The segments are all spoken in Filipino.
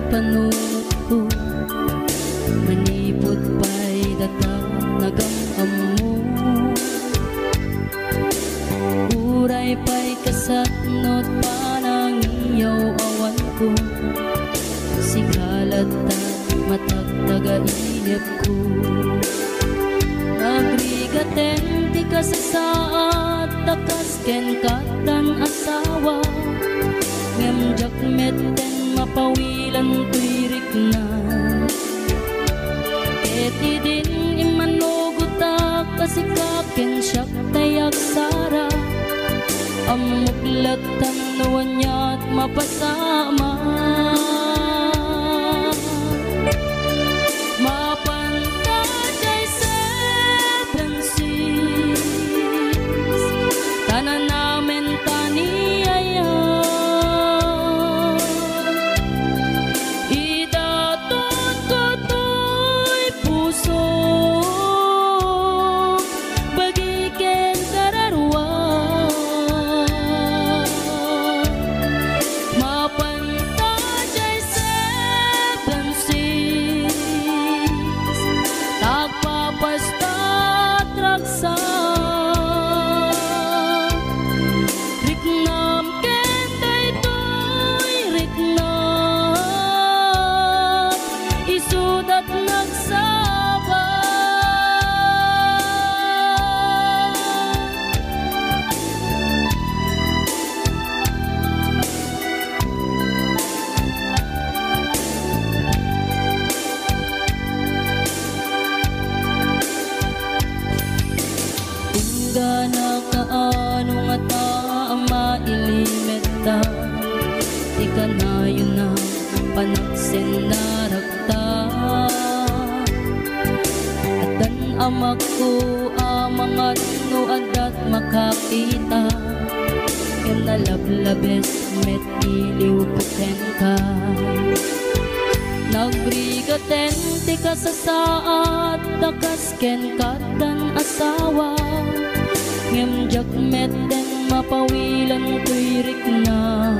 panunot ko, manipod pa'y datang nagamamo. Uray pa'y kasatnot panang iyaw awan ko, sigalat at matagtaga-inip ko. Nagrigaten ti kasasaat, takas ken katan asawa, ngamjak metten mapawilan tuirik na. Eti din imanugutak kasikaken siyak tayak sara, amuklat ang nawanyat mapasama. Mapantay seven seas, tanan namin taniyaya. Idatot ko to'y puso, bagiken kararwa. Mapantay seven seas, tagpapastat raksa. Riknam ken daytoy riknam, isudat nagsaba. Gana kaano nga ta ang mailimeta, di ka na yun na panaksin na rakta. At dan amak ko amangan no adat makakita, ken nalablabes met iliw ko ken ka. Nagrigaten ti kasasaat, takas ken katan asawa, ngamjak metten mapawilan tuirik na.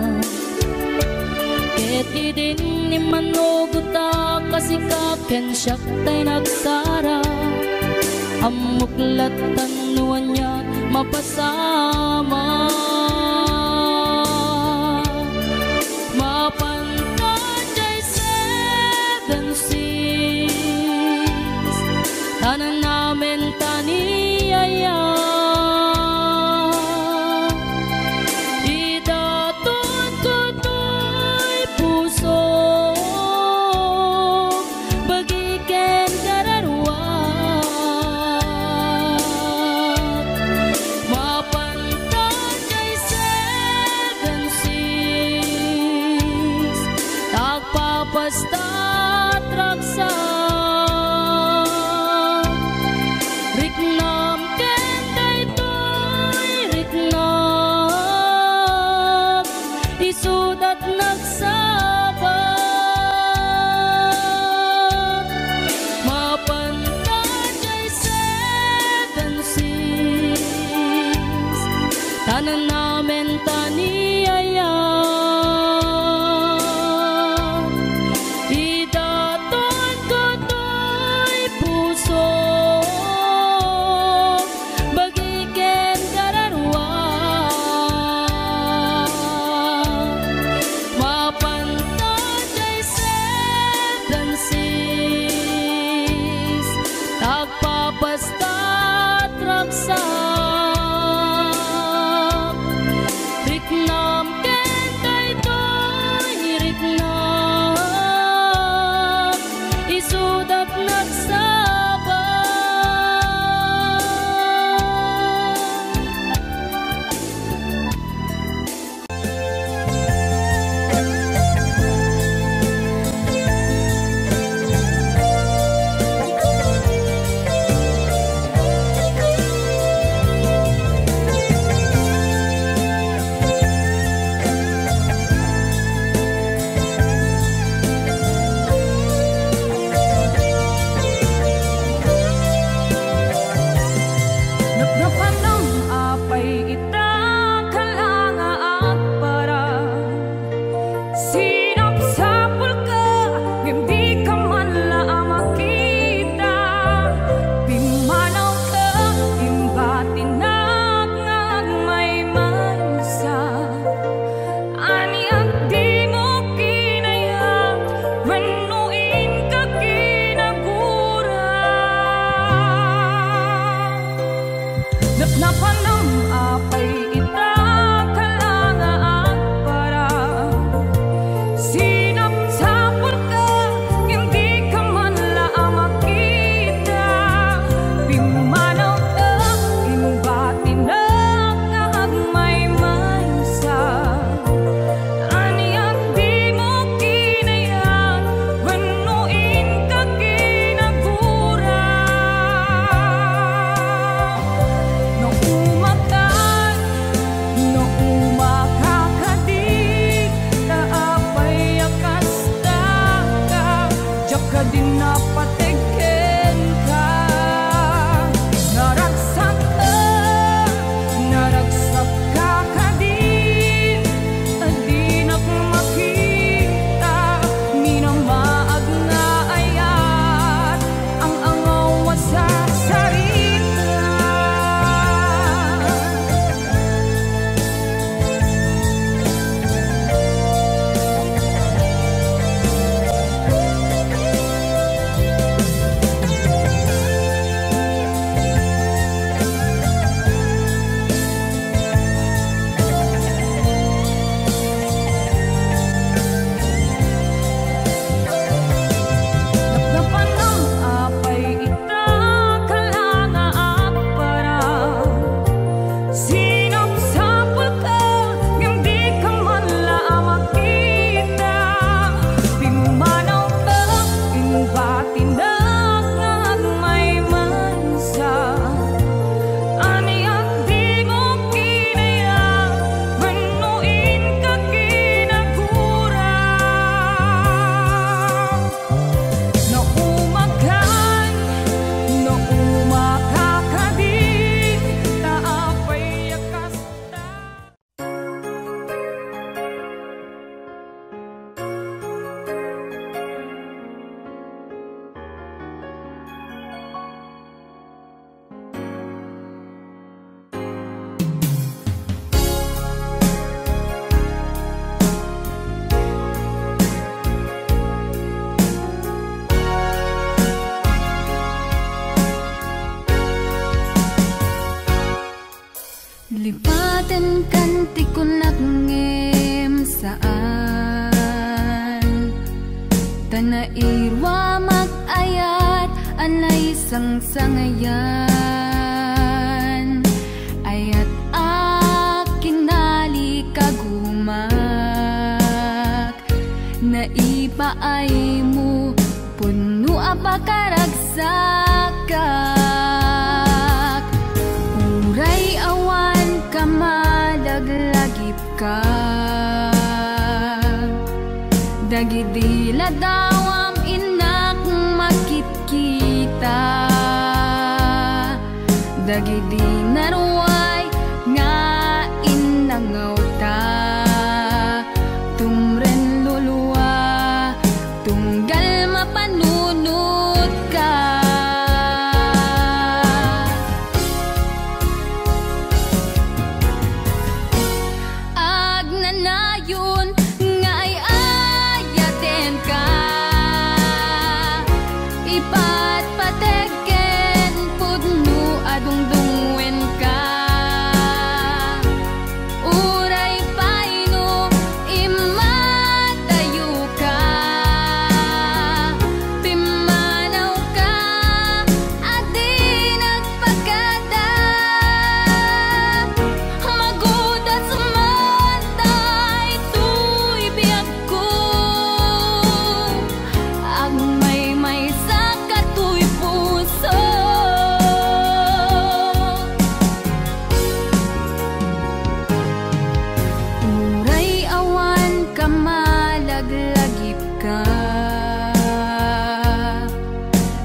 Eti din imanugutak kasikaken siyak tay nagsara, amuklat tanuan niya mapasama. Mapantay seven seas, tanan namin taniyaya. Idatot ko to'y puso, bagiken kararwa. Mapantay seven seas, tagpapastat raksa. Riknam ken daytoy riknam, isudat nagsaba. Mapantay seven seas, tanan namin taniyaya. Idaton ko Lipatan kan ti kunak ngem saan Tanairwa mag-ayat anay sang-sangayan Ayat akinali kagumak Naipaay mo puno apakaragsakak Uray awan kamadaglagip ka Dagidila dawam inak makit kita Dagidi naruay nga inangaw ta Tumren luluwa tunggal mapanunod ka Agnanayon nga ay ayaten ka Ipatpateken pudno adungdungwen ka Uray paino imatayo ka Pimanaw ka at di nagpagkada Magudas man tay tuy biyag ko Ang may sa katuy puso Uray awan kamalaglagip ka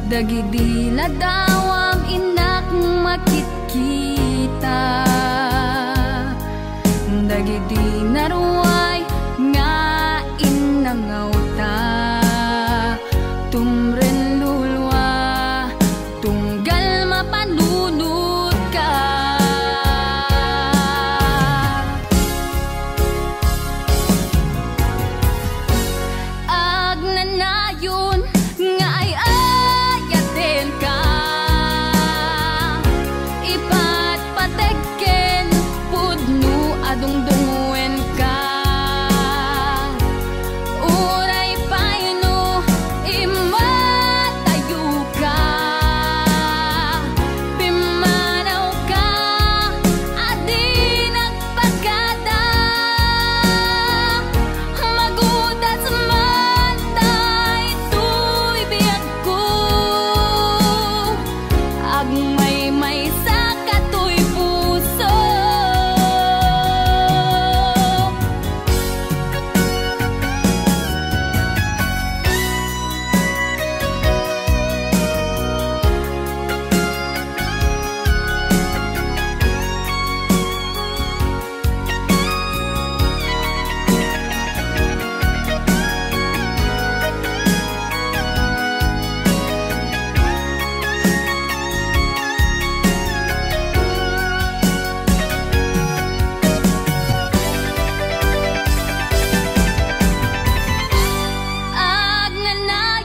Dagidila dawam inak makit kita Dagidi naruay nga inangaw ta Tumren lulwa tunggal mapanunod ka Agnanayon nga ay ayaten ka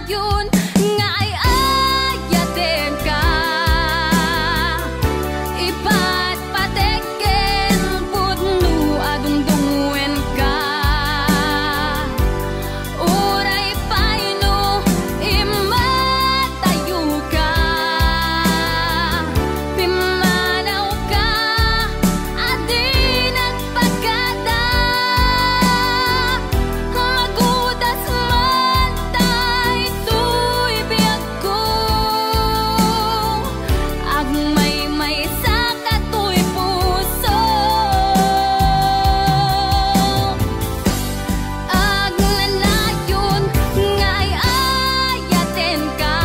nayon nga ay ayaten ka. Ipat pateken pudno adungdungwen ka. Uray paino imatayo ka. Pimanaw ka adi nagpagada. Magudas man tay tuy biyag ko. Agmay-may sa katoy puso. Agnanayon nga'y ayaten ka.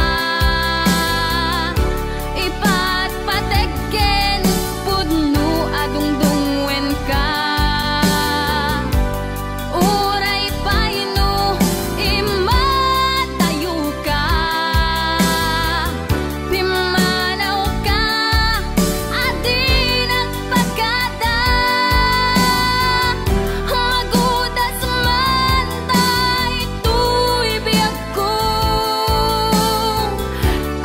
Ipat pateken pudno adungdungwen ka. Uray paino imatayo ka. Pimanaw ka adi nagpagada. Magudas man tay tuy biyag ko.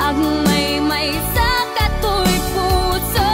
Agmay-may sa katoy puso.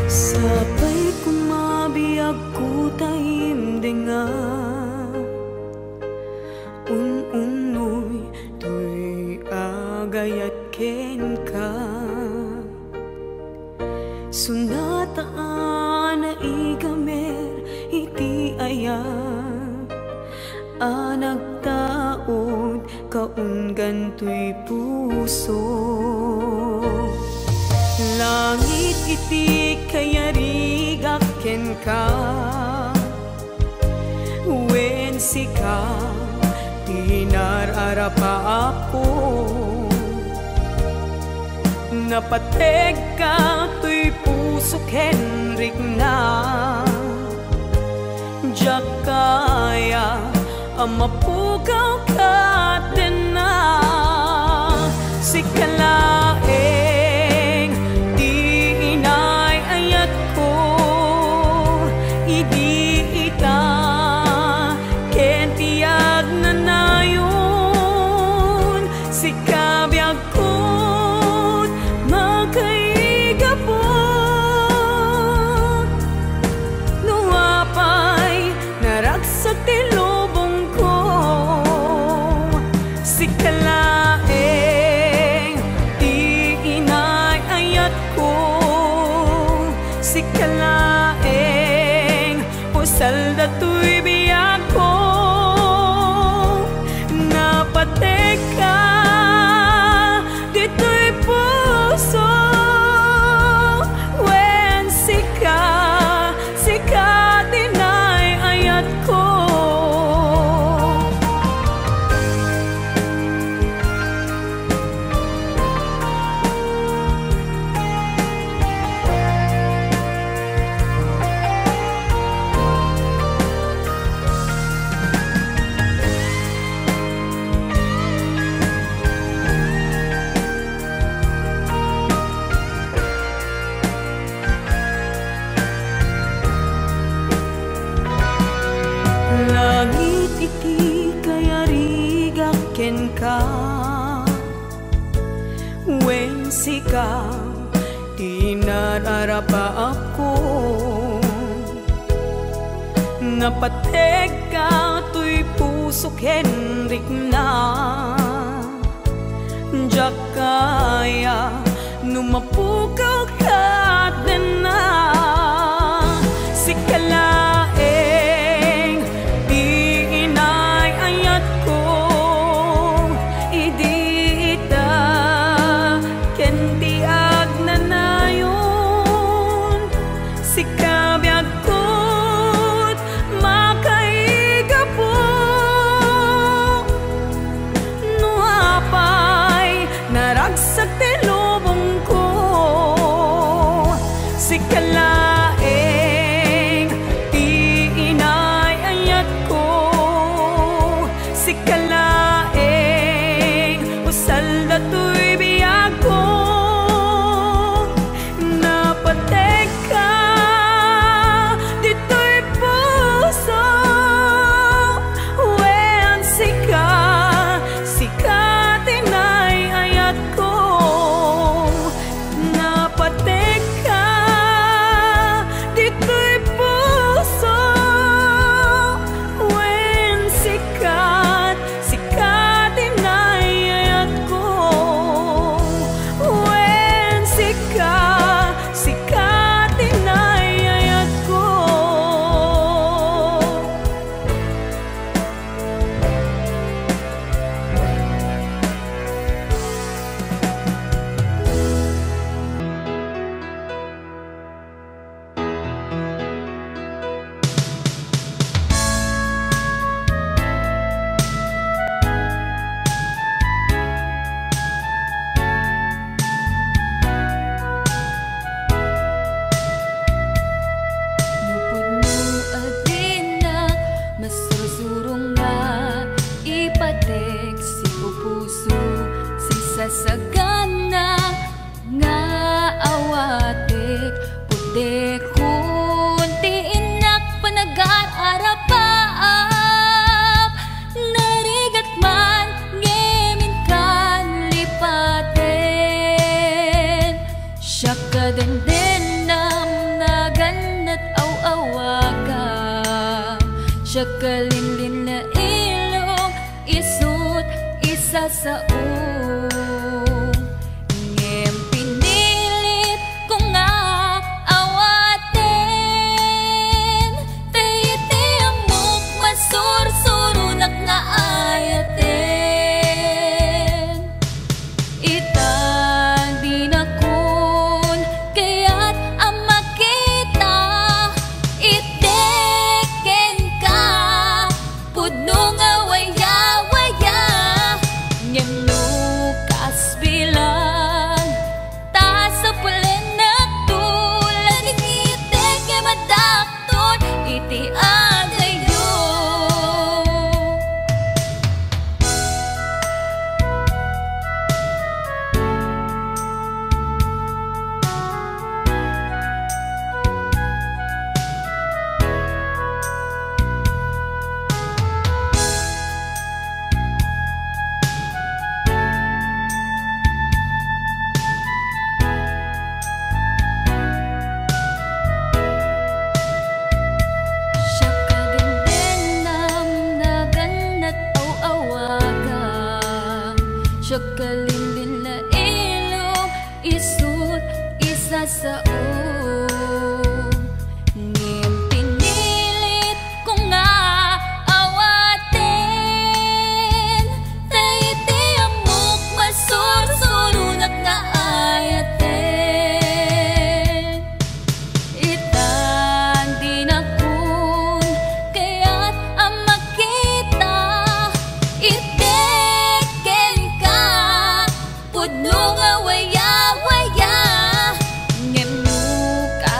Sabay kumabiyag ko taimdenga. Ununoy tuy agayat ken ka. Sunataan na igamer iti ayat. Anagtaod kaunggan tuy puso. Langit iti kayarigak ken ka. Wen sika tinararapa ako. Napateg ka tuy puso ken rigna. Diyak kaya amapugaw ka din na. Sikalaeng di inay ayat ko. Idi ita ken tiyag na nayon. Sikabiyag ko't magkaigapot. Nuapay naragsak ti lubong ko. Sikalaeng di inay ayat ko. Sikalaeng pusal datoy biyag ko. Napatek ka dito'y puso. Wen sika dinay ayat ko. Langit iti kayarigak ken ka. Wen sika Inararapa ako nga pateg ka to'y pusok Henrik na Diyak kaya numapukaw ka na si kalaeng di inay ayat ko idita kendi agnanayon si kabyag ko't makaiga po nuapay naragsak tilubong ko si kalaeng di inay ayat ko si kalaeng usal dato'y biyag ko napateg ka dito'y puso wen sika tinay ayat ko napateg ka dito'y puso wen sika tinay ayat ko wen sika tinay ayat ko Nupudno adina masursurong nga ipatek si pupuso si sasagana nga awatek putek kunti inak panag-aarapaap narigat man ngemin kan lipaten siya kadendenam naganat aw-awaga siya kalinlin na ilong isut isa sa ngem pinilit ko nga awaten tayiti amok masursurunak nga ayaten itang di na kun kaya't ang makita iteken ka pudno nga waya-waya ngem lukas bilang ta sa pulen na tulan itek nga madakton iti agayo siya kadendenam naganat aw-awaga siya kalinlin na ilong isut isa sa ngem pinilit ko nga awaten tayiti amok masursurunak nga ayaten itang di na kun kaya't ang makita iteken ka pudno nga waya-waya ngem lukas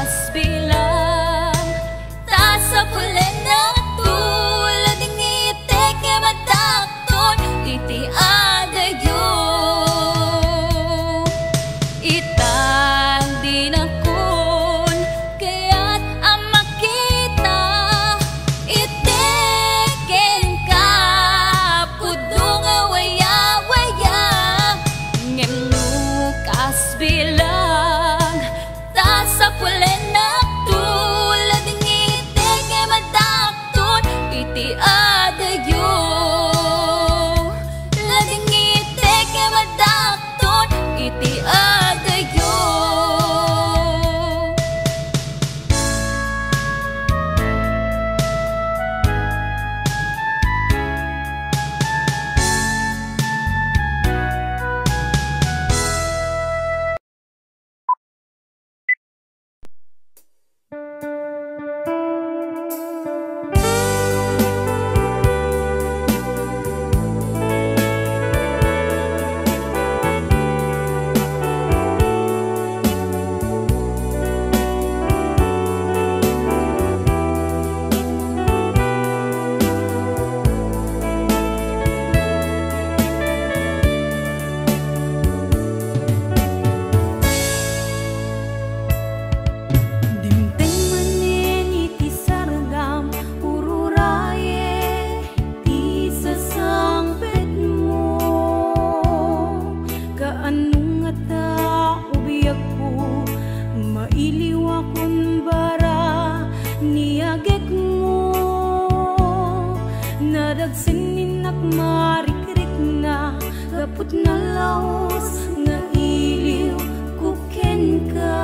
sininak marikrik na gaput na laos nga iliw kuken ka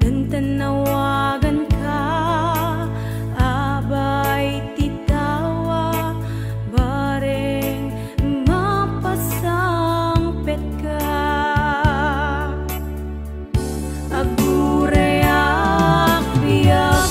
dan tanawagan ka abay titawa bareng mapasang pet ka agurayak biyak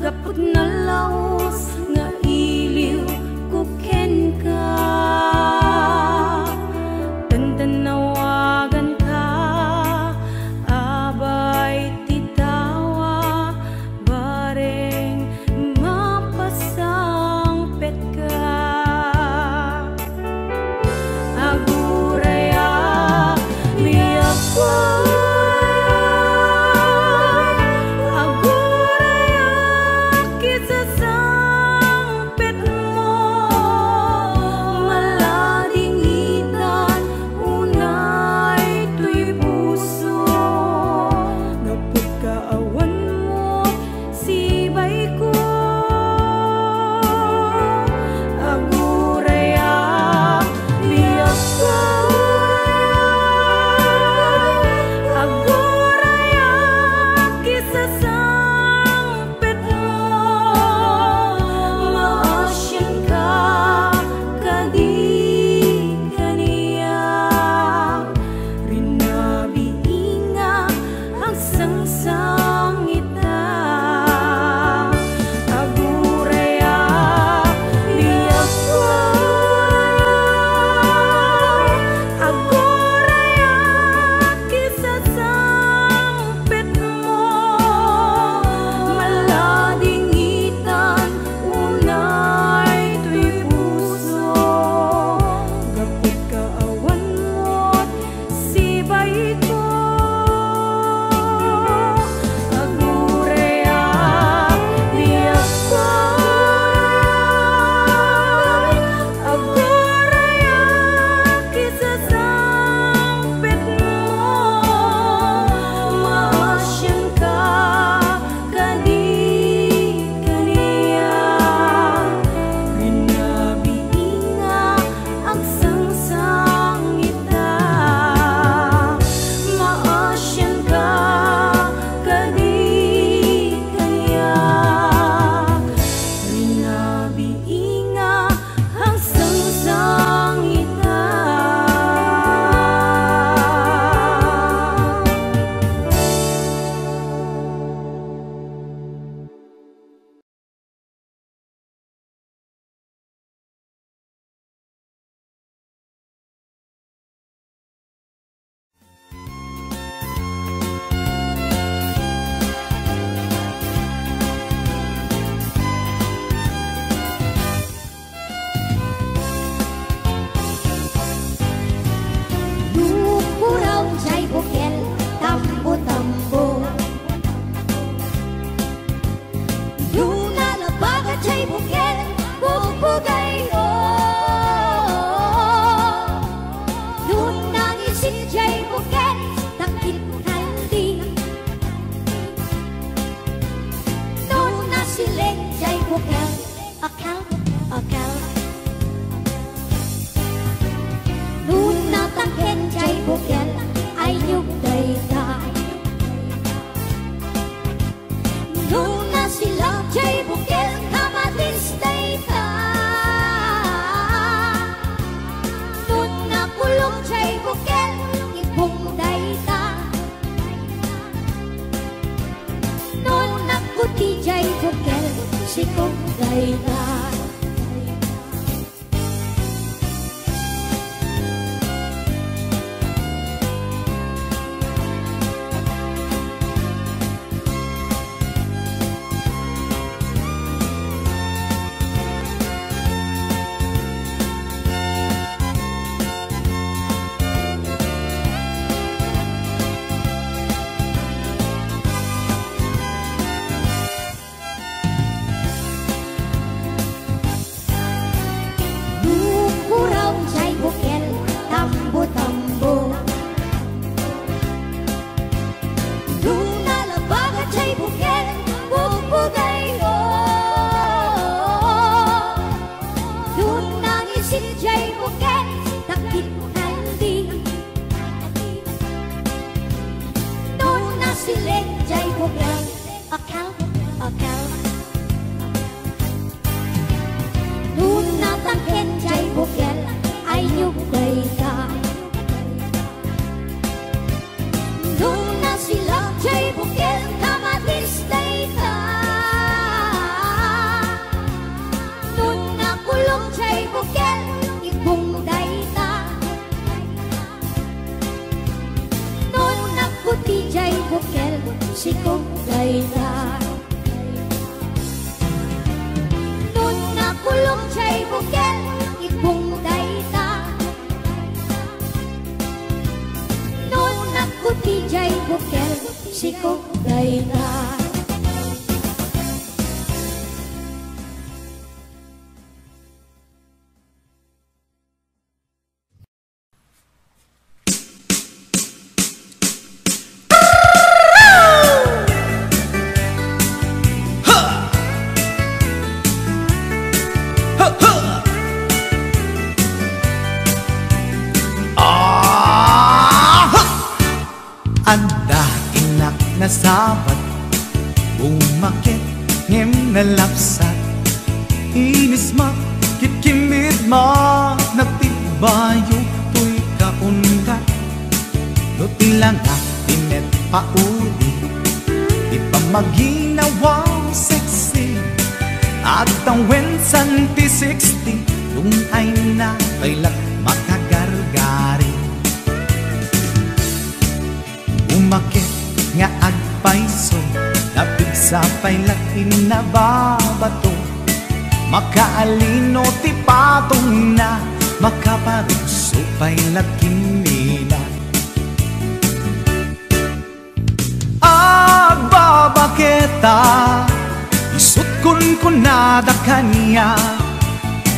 gaput na laos nga iliw kuken ka dan tanawagan ka abay titawa bareng mapasang pet ka aguraya biyak the sun. sikong dayta. Sikong dayta. Nun nakulong siya'y bukel, ikong dayta. Nun nakuti siya'y bukel, sikong dayta. Sabat umakit ngem nalapsat inis makikimid ma nagtibayo tuy kaundat no tilang tinet paudi di pa maginawang sexy at ang wensan P60 kung ay na kailat makagargari umakit nga agpaiso napigsa pa'y lakin na babato makaalino ti patong na makaparugso pa'y lakin nila agbabaketa isut kun kunada kanya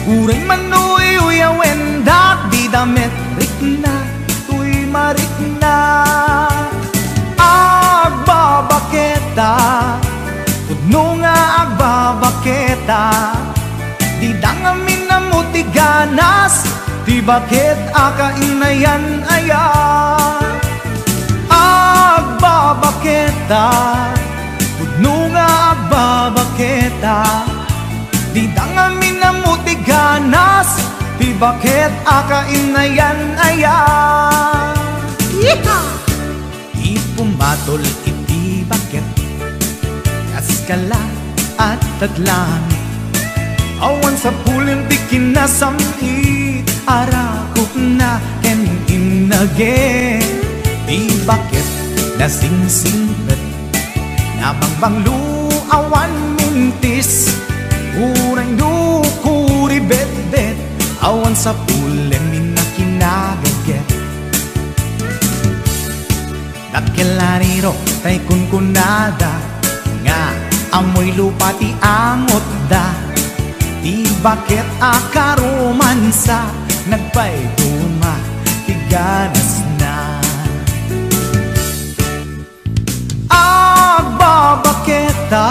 uray manuy uyawen dat di damit rikna tuy marikna agbabaketa Kudno nga agbabaketa Di dangamin na muti ganas Di bakit akainayan aya Agbabaketa Kudno nga agbabaketa Di dangamin na muti ganas Di bakit akainayan aya Yeehaw! Pumatol iti bakit kaskala at tadlangit awan sa pulin di kinasamit arakok na ken inage di bakit nasingsingret nabangbanglu awan mintis uray nukuri bet-bet awan sa pulin minakinagaget Dakelariro tay kunkunada nga amoy lupa ti amot da Di bakit akaromansa nagpay duma ti ganas na Agbabaketa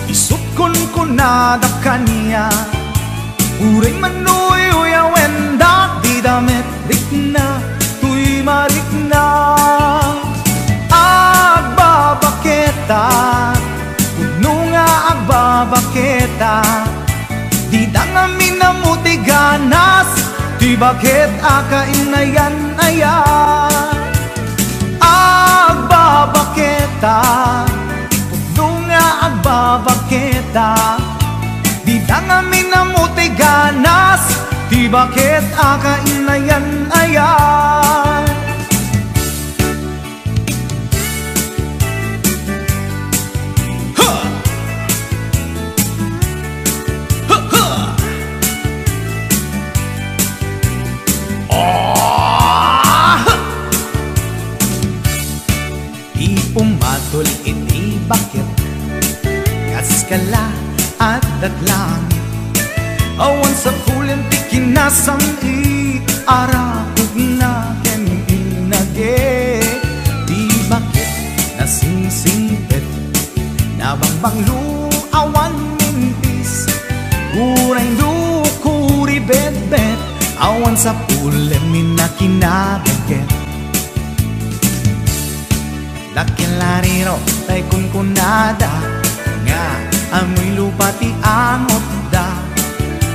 isut kunkunada kanya Uray manuy uyawen da di damit rikna tuy marikna Agbabaketa Kudno nga agbabaketa Di dangamin na muti ganas Di bakit akainayan aya Agbabaketa Kudno nga agbabaketa baketa di dangami na mo'y ganas, di bakit akainayan ayan. Pumatol iti bakit kaskala at datlang awan sa kulim ti kinasam arakog na ken inage di bakit nasingsingpet nabangbang awan mintis kurang kuri bet awan sa kulim minakinabaget Dakilariro tay kunkunada nga amoy lupa ti angot da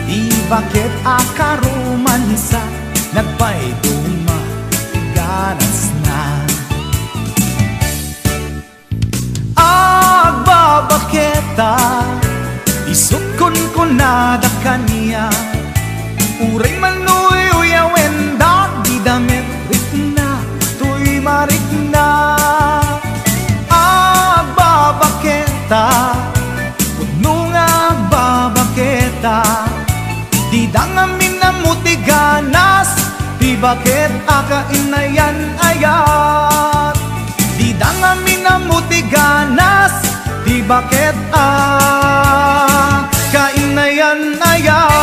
di bakit akarumansa nagpay duma ganas na agbabaketa isut kunkunada kaniya uray manuy uyawen da di damit ritna tuy marikna puno nga agbabaketa di dangamin na mo'y ganas di bakit akainayan ayat di dangamin na mo'y ganas di bakit akainayan ayat.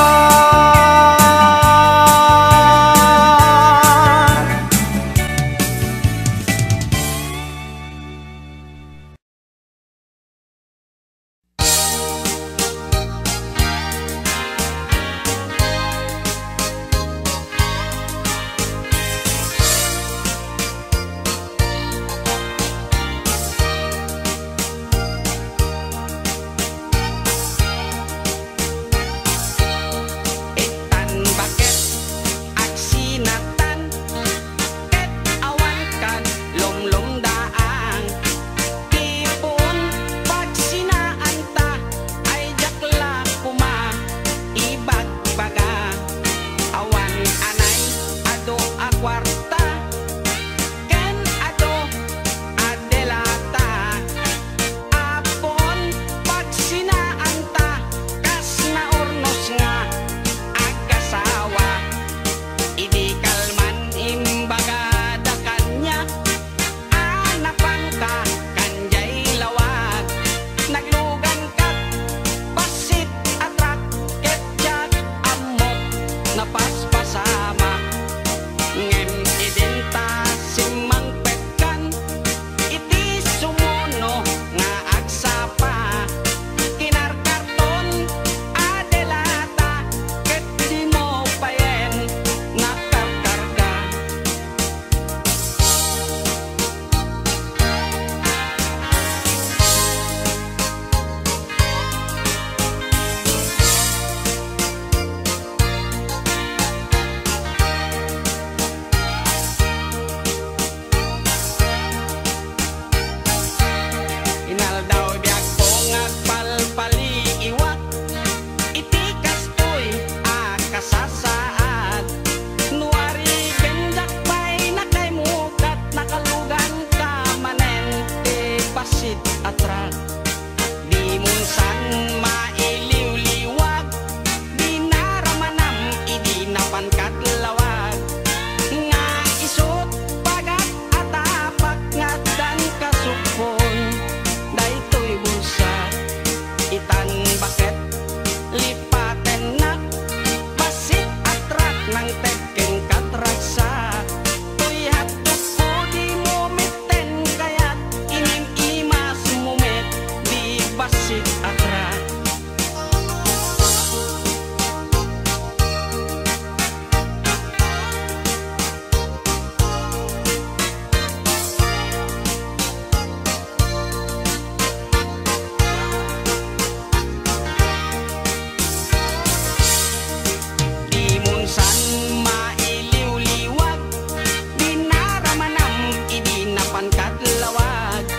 Kadlawag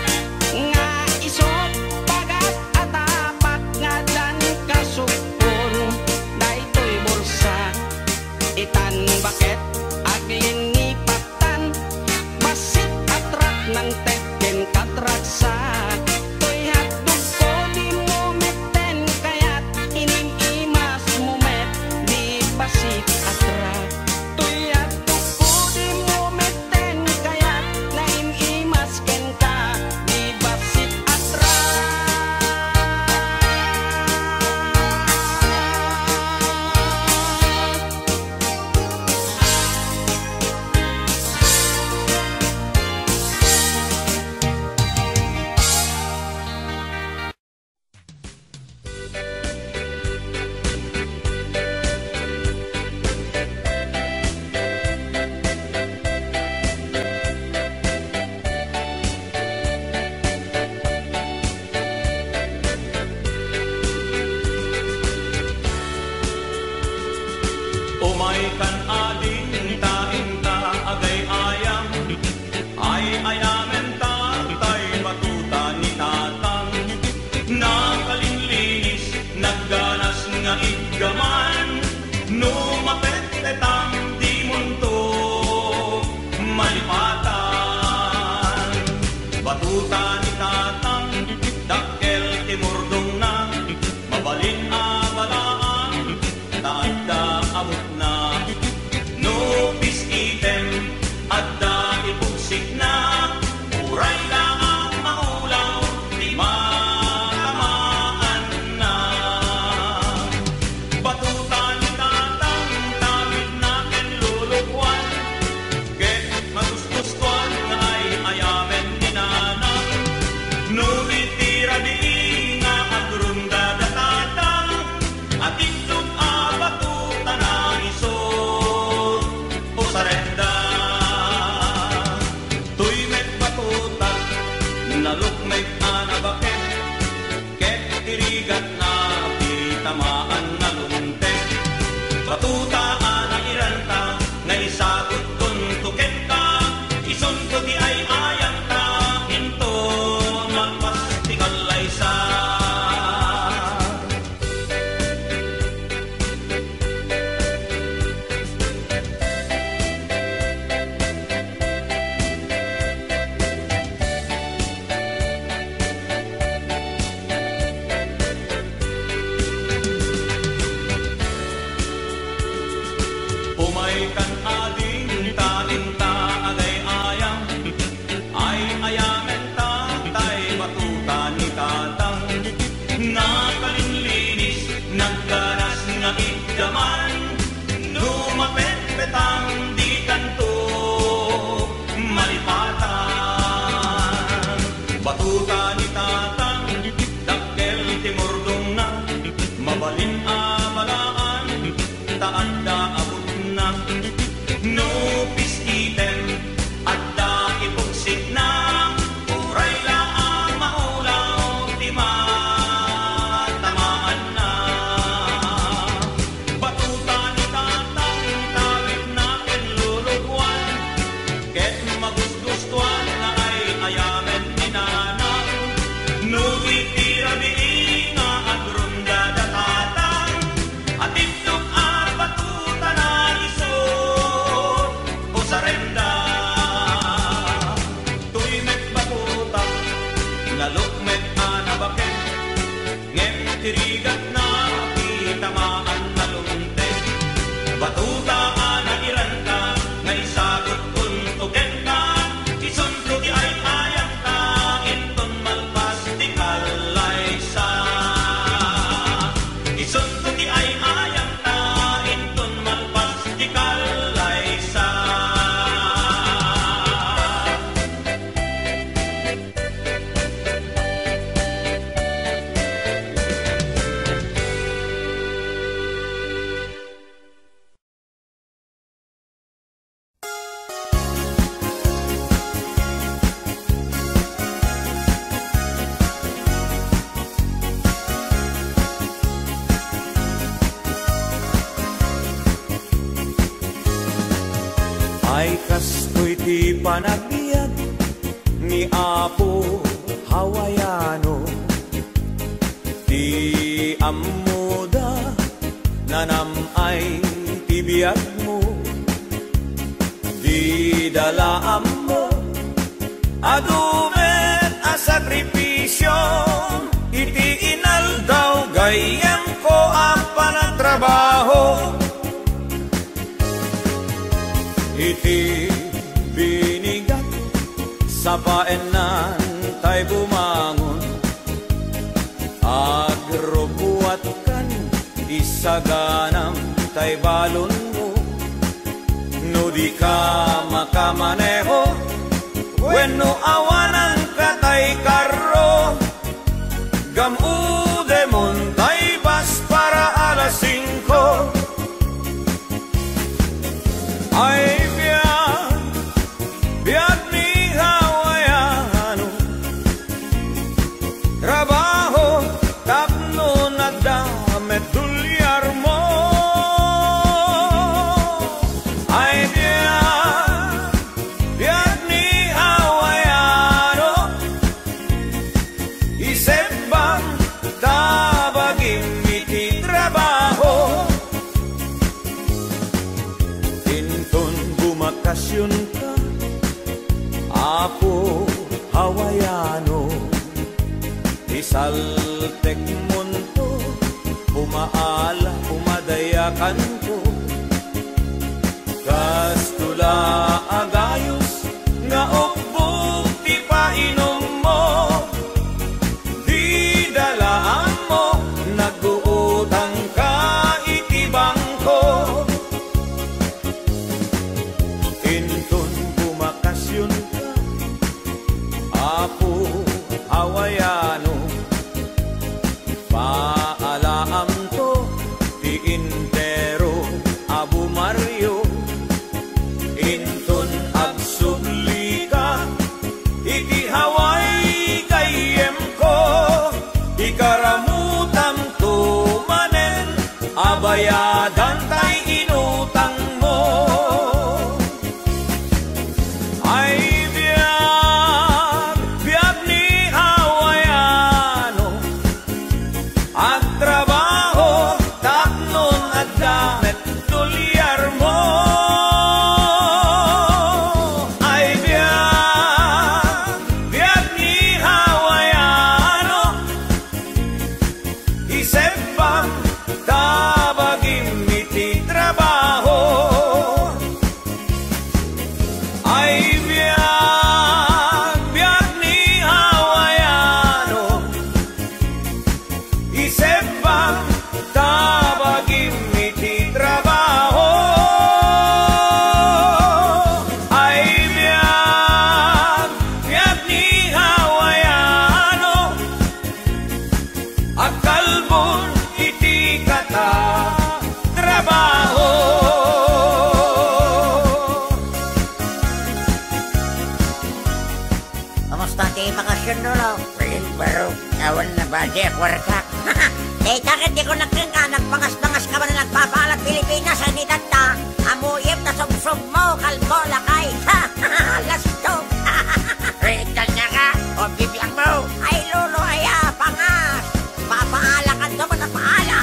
nga isot pagat atapak nga Batuta ni tatang, dakkel timurdong na, mabalin abalaan, taadda amot na. No peace item, adda ibugsik na, uray na ang maulaw, di matamaan na. Batuta ni tatang, tawid na ken lulukwan, ket magustustuan nga ay ayamen ni nanang. No itira di nga agrunda da tatang, at itlog batuta na isot o sarenda. Tuy met batuta, nalukmek anabaket, ket tirigat na tamaan na luntek. Batuta iranta, nga isagot tuntuken ta, ison ko di ay ayang ta, into magpastikal ay sa. Umay kan ading talinta agay ayang, ay ayamen ta tay batuta ni tatang. Nakalinlinis, naggaras nga idyaman, numapet-petang di kanto malipatan. Batuta ni tatang, dakkel timurdong na, mabalin abalaan, taanda abot na. No peace item, adda ibugsik na, uray laang maulaw, di matamaan na. Batuta ni tatang, tawid na ken lulugwan, ket magustustuan na ay ayamen ni nanang. No itira di nga agrunda da tatang, at itlog batuta na isot o sarenda. Tuy met batuta, nalukmet anabaket, ngem tirigat na itamaan na luntek. Batuta iranta, nga isagot tuntuken ka, ison ko di ay ayang ta, inton malpastikal ay sa. Ison ko di ay ayang ta, inton malpastikal ay sa. Ay kastoy ti panagbiag ni Apo Hawaiano, ti amuda nanam ay ti biag mo, di dalaam mo adumet a sakripisyo, iti inaldaw gayem ko ang panagtrabaho. Iti binigat sa paenan tay bumangon, agrobuat kan isaganam tay balon mo. No di ka makamaneho, wenno awanan ka tay karro, gamude mon tay bas para alas 5. Ay biag ni Hawaiano, trabaho tapno nagdamet dulyar mo. Ay biag ni Hawaiano, hawayano, isaltek munto, umaala, umadayakan ko. Kastula agayos, nga ukbog ti painom mo, di dalaan mo, nag-uutang ka itibang ko. Inton bumakasyon ka, apo hawayano, paalaam to, ti intero Abu Mario. Inton agsubli ka, iti Hawaii kayem ko, ikaramutam to manen, abayadan tay inutang mo. Ay biyag ni hawayano, at trabaho taknon at gamit tulyar mo. Ay biyag ni hawayano, isip bang tabagim iti trabaho. Ay biyag ni hawayano, isip bang tabagim iti trabaho. Ay biyag ni hawayano, agkalbon iti kata trabaho. Kamusta ti bakasyon nulo? Pero kawan na ba di kwarta? Eh takit di ko nagkanga, nagpangas-pangas ka ba na nagpapaalat Pilipinas sa nitata? Amuyip na sumsum mo, kalbo lakay. Lasto. Regal niya ka, o bibiyang mo. Ay lolo, aya, pangas. Papaalakan to mo na paala.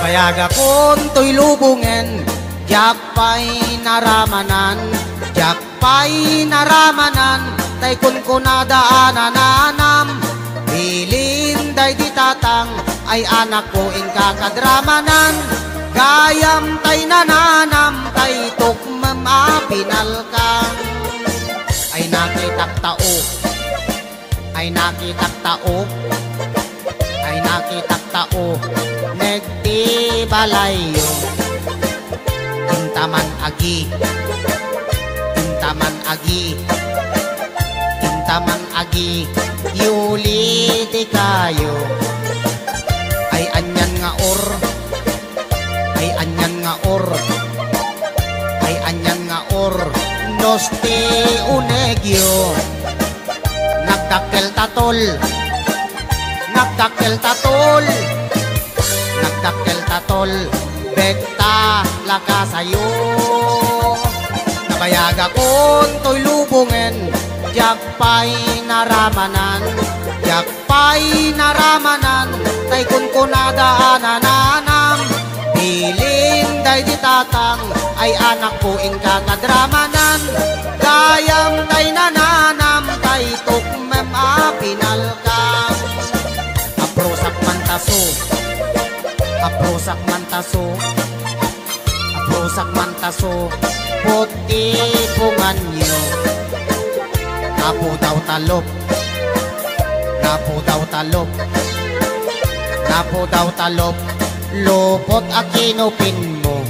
Payaga kon to'y lubungen, jakpay naramanan, tay kun kunadaanananam, bilin day ditatang, ay anak ko in kakadramanan, gayam tay nananam, tay tukmam apinalkang, ay nakitak tao, ay nakitak tao, ay nakitak tao, negti balayo, intaman agi, intaman agi, intaman agi, yuli di kayo, ay anyan nga or, ay anyan nga or, ay anyan nga or, noste unegyo, nagdakkel tatol, nagdakkel tatol, nagdakkel tatol, bekta lakasayo. Nabayaga kon to'y lubungen, jakpay naramanan, tay kun kunadaanananam, piling day ditatang, ay anak ko ing kakadramanan, gayam tay nananam, tay tukmem apinalkam, aprosak mantaso, aprosak mantaso, aprosak mantaso, puti pungan nyo, napo daw talop, napo daw talop, napo daw talop, lupot akinupin mo,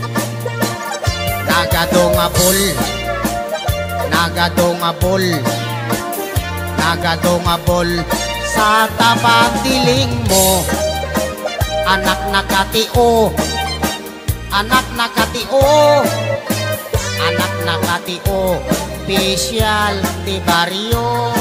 nagadongabol, nagadongabol, nagadongabol, sa tapat diling mo, anak nakatio, anak nakatio, anak nakatio, pisyal di baryo.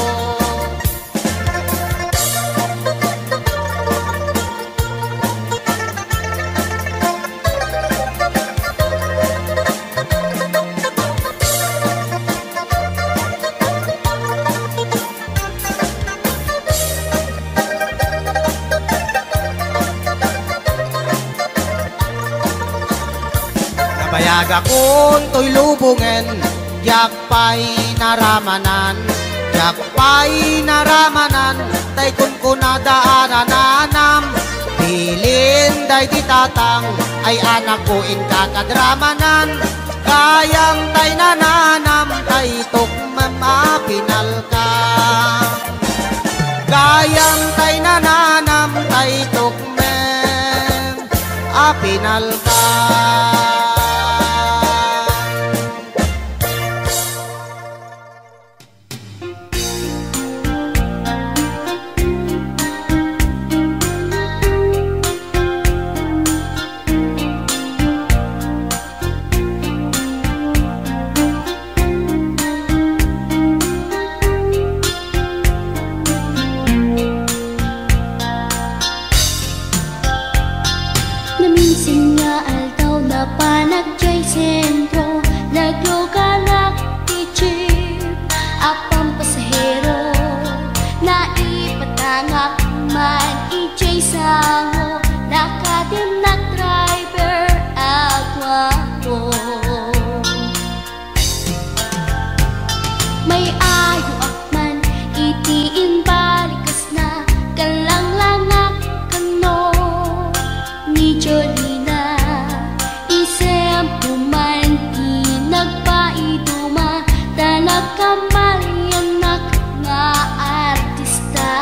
Ayaga kun to'y lubungen, yakpay naramanan, yakpay naramanan, tay kun kunadaananam. Bilin day ditatang, ay anak ko in kakadramanan, kayang tay nananam, tay tukmam apinal ka. Kayang tay nananam, tay tukmam apinal ka. Naminsan nga altaw na panagjay sentro, nagluganak ti jeep, apang pasahero, naipatangak man ijay sango, nakadinak driver agwapo. May ayo akman itiin balikas na, kalanglangak kano ni Jolina, isem puman di nagpaiduma, tanak kamalianak nga artista.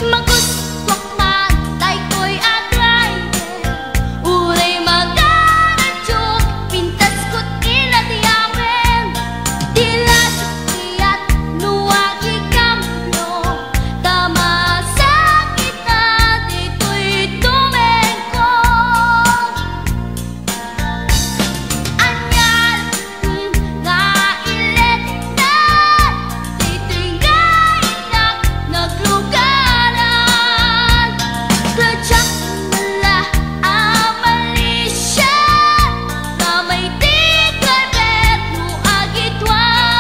Maguswak man tay ko'y agay, uray magaradyok, pintas ko't iladiyawen, dila sukiyat nuwagi kamyo, tama sakit na dito'y tumengko. Anyal din nga ilet na, dito'y gainak naglugaran, kladyak nala amalisya, kamay di kalbet nuagitwan.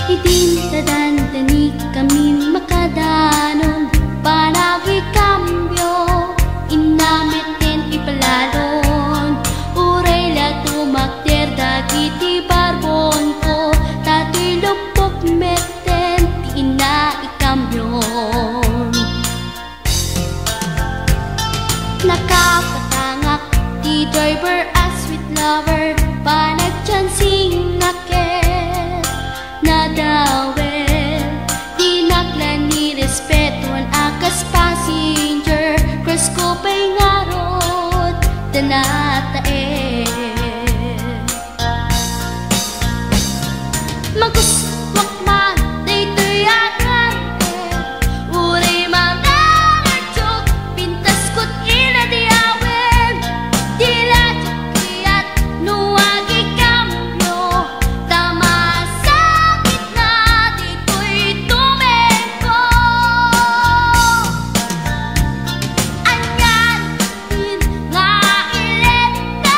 Idinadandani kami makadanon, panagi kambyo, inamitin ipalalon, uray la tumakter dagiti barbon ko, tato'y lupok meten ti ina ikambyon. Nakapatangak di driver as sweet lover, panagchansing naket nadawel, di naklan ni respetuan akas passenger, cross ko pa'y ngarot danatae. Maguswak man dito'y agante, uray magaradyok, pintas ko't iladiyawen, dila sukiyat nuwagi kamyo, tama sakit na dito'y tumengko. Anyal din nga ilet na,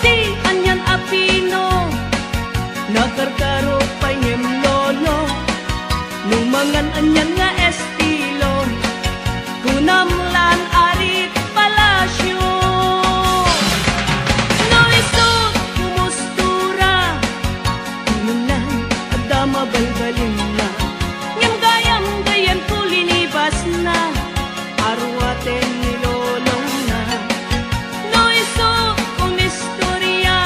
ti anyan apino nakarkaro panyem lolo numangan anyan nga estilo kunamlan arit palasyo no isot kumustura inunan adama balbalin na ngem gayam kulinibas na arwaten nilolong na no isot kumistorya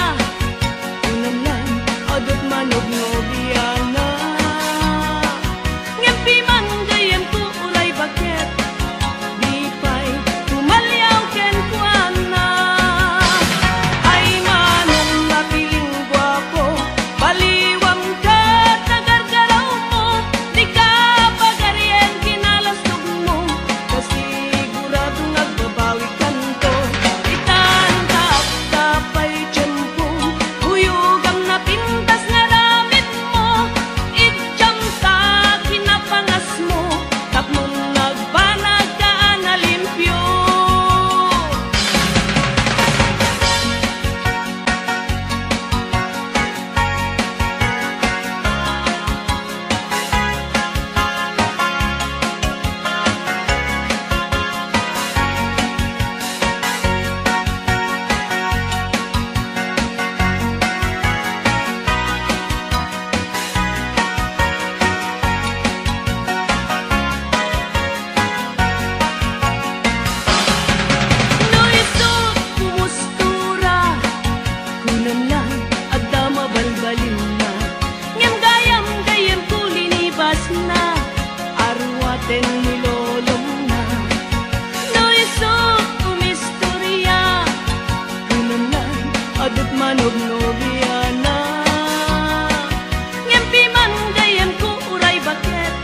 kunamlan adot manog nobiana ngem piman gayam ku ulay baket di pay tumalyaw ken kuana ay manong napiling gwapo baliwam ka tagargaraw mo di ka pagaryen kinalastog mo kasigurado nagbabawi kanto itan tapay tiyempo huyugam na pintas nga ramit mo itjam sa kinapangas mo tapnon nagbanag ka na limpyo no isot kumustura kunamlan adama balbalin na ngem gayam kulinibas na arwaten nilolong na no isot kumistorya kunamlan adot manog nobiana ngem piman gayam ku uray baket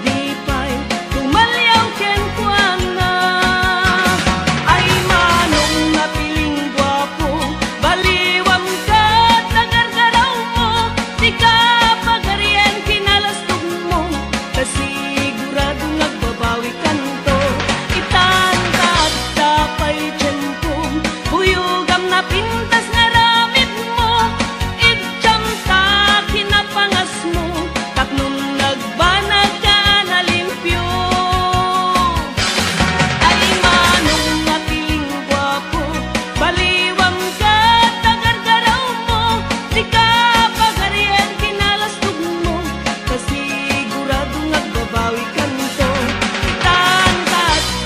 di pay tumalyaw ken kuana ay manong napiling gwapo baliwam ka tagargaraw mo di ka pagaryen kinalastog mo kasigurado nagbabawi kanto itan tapay tiyempo huyugam na pintas nga ramit mo itjam sa kinapangas mo tapnon nagbanag ka na limpyo ay manong napiling gwapo baliwam ka tagargaraw mo di ka pagaryen kinalastog mo kasigurado nagbabawi kanto itan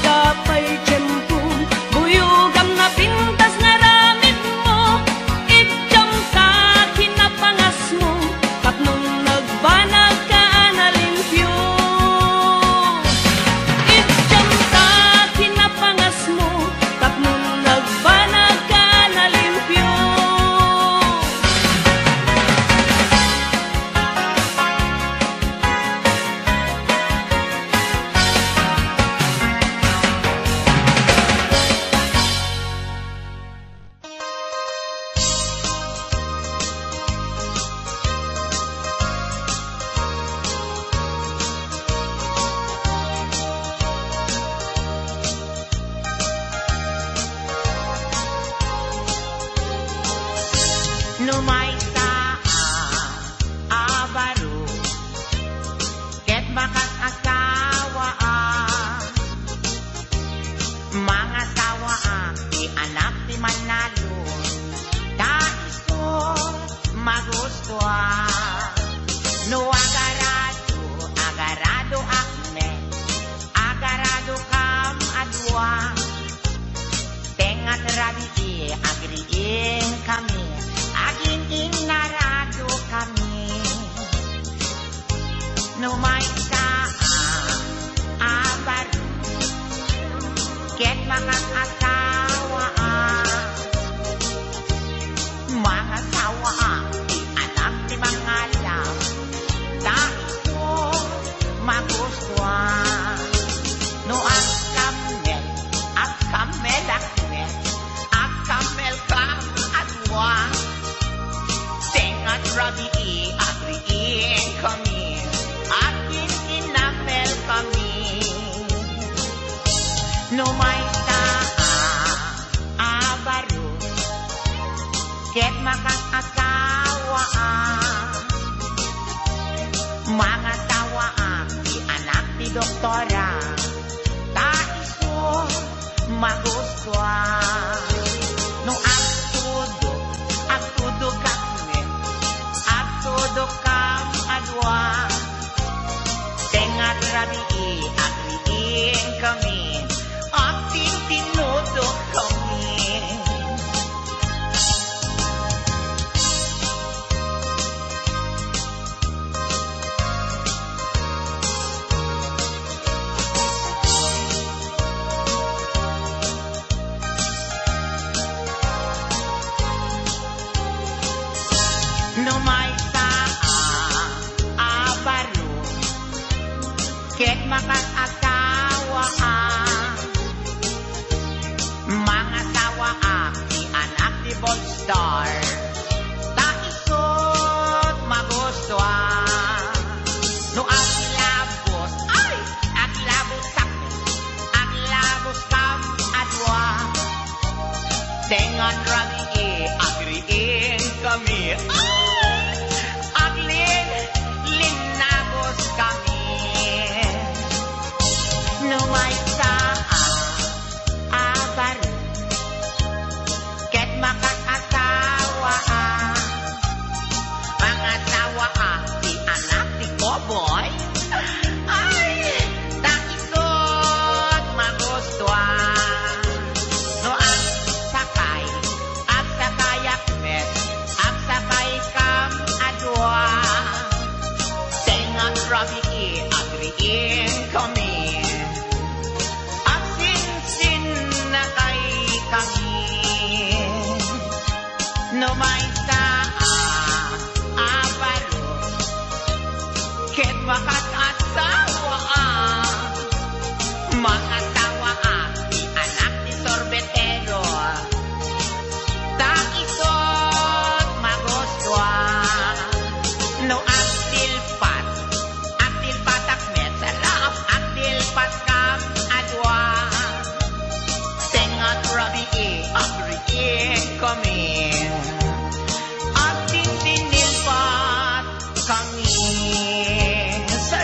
tapay tiyempo huyugam na pintas nga ramit mo itjam sa kinapangas mo tapnon nagbanag ka na limpyo itjam sa kinapangas mo tapnon nagbanag ka na limpyo Numaysa abaro ket bakas asawa mga sawa di anak di manalo daiso magustuha no agarado akme agarado kam adwa tengat rabiti agriin kami aging inarado kami numaysa abaro ket makas asawa mga sawa di anak di mangalam daiso magustuhan no akamel akme akamel kam adwa makakasawa mga tawa di anak ti doktora taiso magustuhan no ang tudok kami at tudok kam adwa tengat rabi at riin kami at tintinudok kami. No may abaro ket makakasawa mga sawa di anak di Bolstar taisot magustuhan no ang labos ay at labos kam adwa dengan rami agriin kami linabos kami no may abar ket makakasawa mga sawa di anak di Koboy ay taisot magustuhan no ang sakay at sakayak mes at sakay kam adwa tengan rabi agriin kami at sin na kay kami no may abaro ket makakasawa mga tawa di anak ni sorbetero taisot magustuhan no ang tilpat akmet sarap at tilpat kam adwa tengat rabi agriin kami at tintinilpat kami sa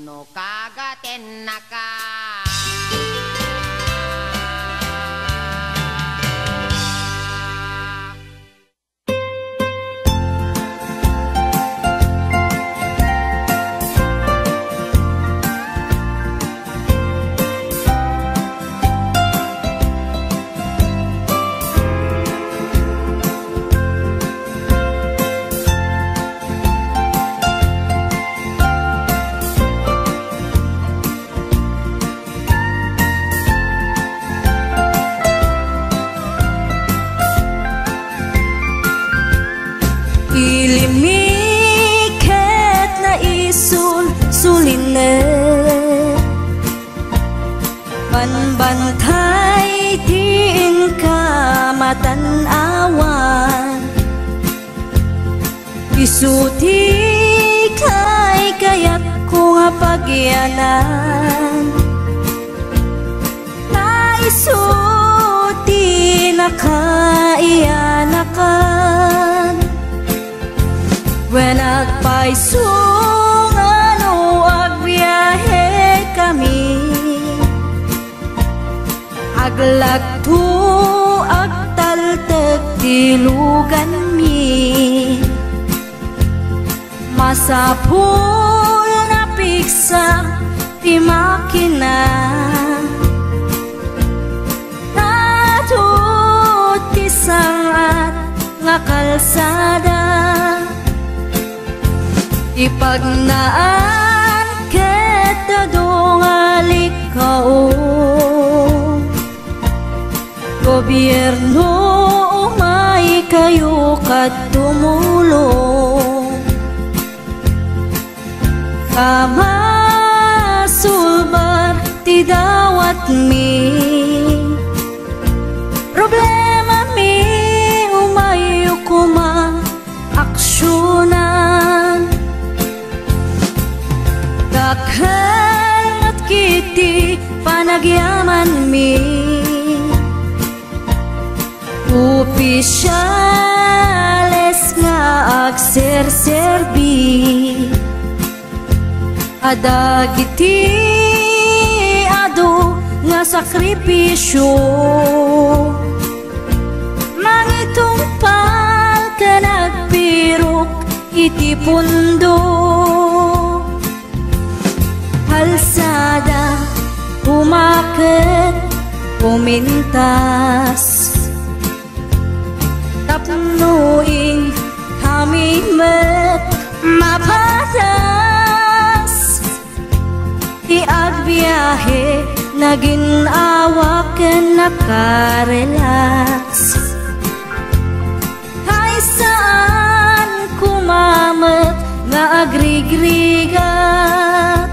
no kagaten naka. Ilimiket na isul-suline Panbantay din ka matanawan Isuti kay kaya't ko nga pagyanan Naisuti na kaiyanakan When agpaisungan o agbiyahe kami Aglagto agtaltag tilugan mi Masapul na piksa ti makina Natut ti sangat nga kalsada Ipagnaan kita dongalik kao Gobyerno umay kayo kat tumulong Kamasulbar ti dawat mi Problema mi umayo kuma aksyonan Dakhan at kiti panagyaman mi Opisyales nga agserserbi Adagiti ado nga sakripisyo Mangitumpal ka nagpirok iti pundo Kalsada, umakit, pumintas Tapnuing kami met mapatas Iagbiyahe, naginawa ka nakarelax Hay saan kumamet nga agrigrigat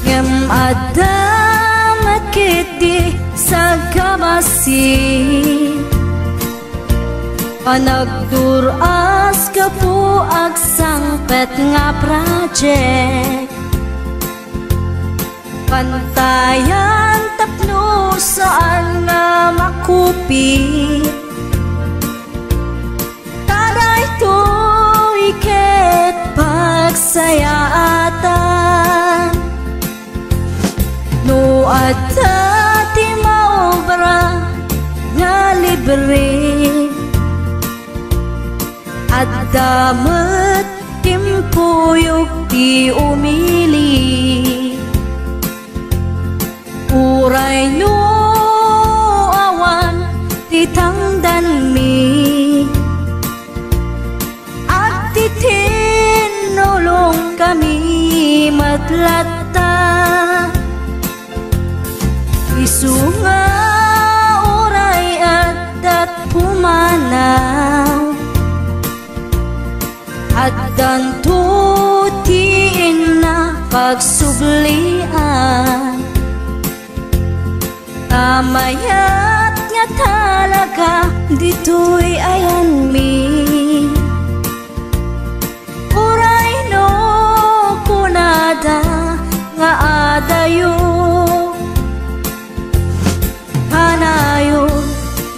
Ngem adamat kiti sa kabasi Panagduras ka po agsangpet nga project Pantayan tapno saan nga makupit Taday to iket pagsayaatan No adda ti maobra nga libre Adda met timpuyog ti umili Uray no awan ti tangdan mi At ti tinulong kami matlatta Isunga uray at pumanaw At dantutiin na pagsublian Tamayat nga talaga dito'y ayan mi Uray no kunada nga adayo Hanayon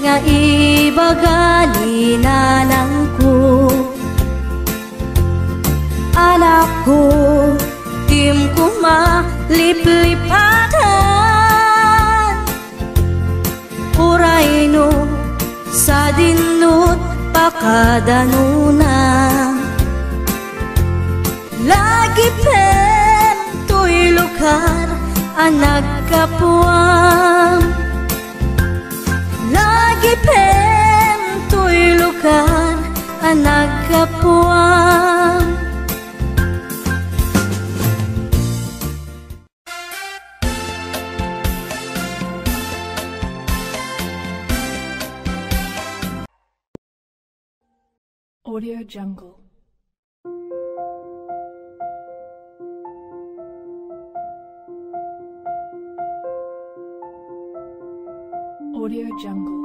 nga ibagali nanang ko Anak ko, liplipatan uray no sa dinut pakadanuna lagi pem tuy lugar ang nagkapuam lagi pem tuy lugar ang nagkapuam. Audio Jungle. Audio Jungle.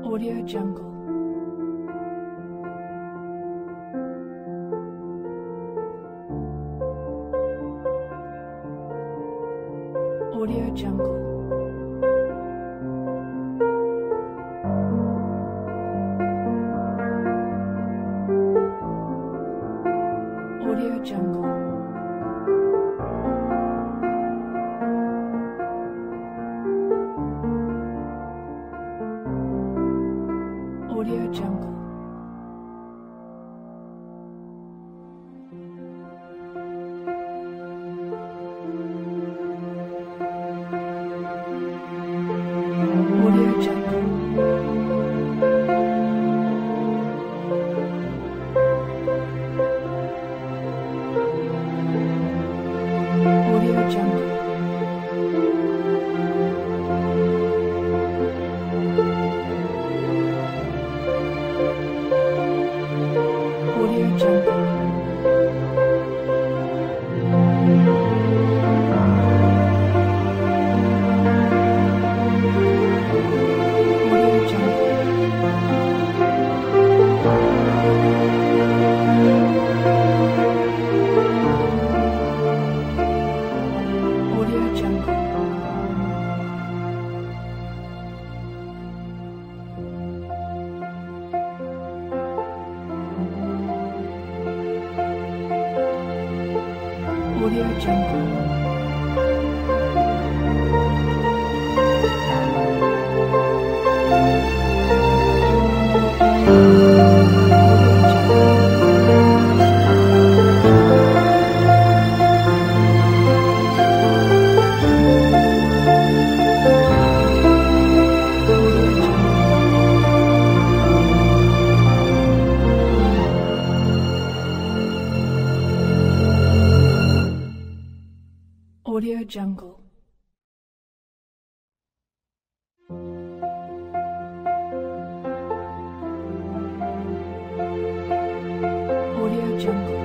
Audio Jungle. Audio Jungle. Audio Jungle. Audio Jungle. Audio Jungle. Audio Jungle. Audio Jungle. Audio Jungle. Audio Jungle. Audio Jungle. Audio Jungle. Audio Jungle.